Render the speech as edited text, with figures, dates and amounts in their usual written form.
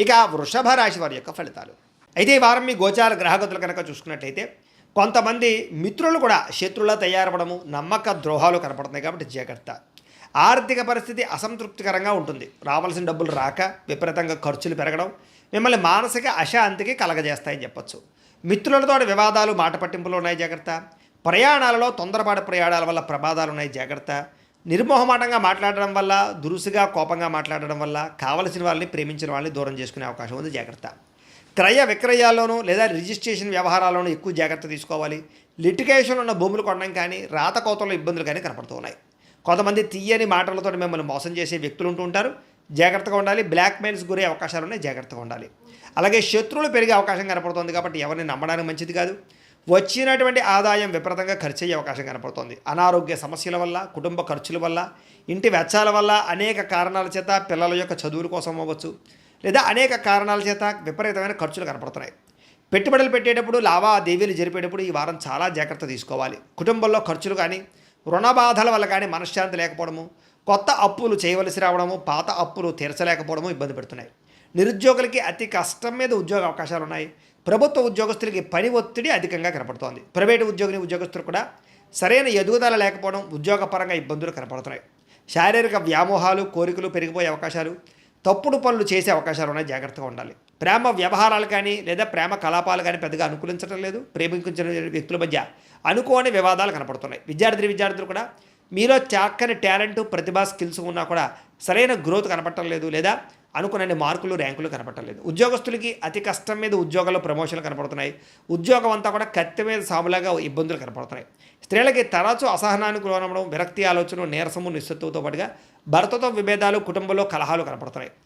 ఇక వృషభ రాశి వారి యొక్క ఫలితాలు. అయితే ఈ వారం మీ గోచార గ్రహగతులు కనుక చూసుకున్నట్టయితే కొంతమంది మిత్రులు కూడా శత్రువులా తయారవడము, నమ్మక ద్రోహాలు కనపడుతున్నాయి కాబట్టి జాగ్రత్త. ఆర్థిక పరిస్థితి అసంతృప్తికరంగా ఉంటుంది. రావాల్సిన డబ్బులు రాక విపరీతంగా ఖర్చులు పెరగడం మిమ్మల్ని మానసిక అశాంతికి కలగజేస్తాయని చెప్పొచ్చు. మిత్రులతో వివాదాలు, మాట పట్టింపులు ఉన్నాయి జాగ్రత్త. ప్రయాణాలలో తొందరపాటు ప్రయాణాల వల్ల ప్రమాదాలు ఉన్నాయి జాగ్రత్త. నిర్మోహమాటంగా మాట్లాడడం వల్ల, దురుసుగా కోపంగా మాట్లాడడం వల్ల కావలసిన వాళ్ళని, ప్రేమించిన వాళ్ళని దూరం చేసుకునే అవకాశం ఉంది జాగ్రత్త. క్రయ విక్రయాల్లోనూ లేదా రిజిస్ట్రేషన్ వ్యవహారాల్లోనూ ఎక్కువ జాగ్రత్త తీసుకోవాలి. లిటిగేషన్ ఉన్న భూములు కొనడం కానీ, రాతకోతల్లో ఇబ్బందులు కానీ కనపడుతూ ఉన్నాయి. కొంతమంది తీయని మాటలతో మిమ్మల్ని మోసం చేసే వ్యక్తులు ఉంటూ ఉంటారు, జాగ్రత్తగా ఉండాలి. బ్లాక్మెయిల్స్ గురే అవకాశాలు ఉన్నాయి, జాగ్రత్తగా ఉండాలి. అలాగే శత్రువులు పెరిగే అవకాశం కనపడుతుంది కాబట్టి ఎవరిని నమ్మడానికి మంచిది కాదు. వచ్చినటువంటి ఆదాయం విపరీతంగా ఖర్చు అయ్యే అవకాశం కనపడుతుంది. అనారోగ్య సమస్యల వల్ల, కుటుంబ ఖర్చుల వల్ల, ఇంటి వెచ్చాల వల్ల, అనేక కారణాల చేత పిల్లల యొక్క చదువుల కోసం అవ్వచ్చు, లేదా అనేక కారణాల చేత విపరీతమైన ఖర్చులు కనపడుతున్నాయి. పెట్టుబడులు పెట్టేటప్పుడు, లావాదేవీలు జరిపేటప్పుడు ఈ వారం చాలా జాగ్రత్త తీసుకోవాలి. కుటుంబంలో ఖర్చులు కానీ, రుణ బాధల వల్ల కానీ మనశ్శాంతి లేకపోవడము, కొత్త అప్పులు చేయవలసి రావడము, పాత అప్పులు తీర్చలేకపోవడము ఇబ్బంది పెడుతున్నాయి. నిరుద్యోగులకి అతి కష్టం మీద ఉద్యోగ అవకాశాలు ఉన్నాయి. ప్రభుత్వ ఉద్యోగస్తులకి పని ఒత్తిడి అధికంగా కనపడుతోంది. ప్రైవేటు ఉద్యోగస్తులు కూడా సరైన ఎదుగుదల లేకపోవడం, ఉద్యోగపరంగా ఇబ్బందులు కనపడుతున్నాయి. శారీరక వ్యామోహాలు, కోరికలు పెరిగిపోయే అవకాశాలు, తప్పుడు పనులు చేసే అవకాశాలు ఉన్నాయి, జాగ్రత్తగా ఉండాలి. ప్రేమ వ్యవహారాలు కానీ లేదా ప్రేమ కలాపాలు కానీ పెద్దగా అనుకూలించడం లేదు. ప్రేమించిన వ్యక్తుల మధ్య అనుకోని వివాదాలు కనపడుతున్నాయి. విద్యార్థులు కూడా మీలో చక్కని టాలెంట్, ప్రతిభా, స్కిల్స్ ఉన్నా కూడా సరైన గ్రోత్ కనపడటం లేదు, లేదా అనుకున్న మార్కులు, ర్యాంకులు కనపడటం లేదు. ఉద్యోగస్తులకి అతి కష్టం మీద ఉద్యోగాల్లో ప్రమోషన్లు కనపడుతున్నాయి. ఉద్యోగం అంతా కూడా కత్తి మీద సాములాగా ఇబ్బందులు కనపడుతున్నాయి. స్త్రీలకి తరచూ అసహనానికి లోనవడం, విరక్తి ఆలోచన, నీరసము, నిస్సత్తుతో పాటుగా భర్తతో విభేదాలు, కుటుంబంలో కలహాలు కనపడుతున్నాయి.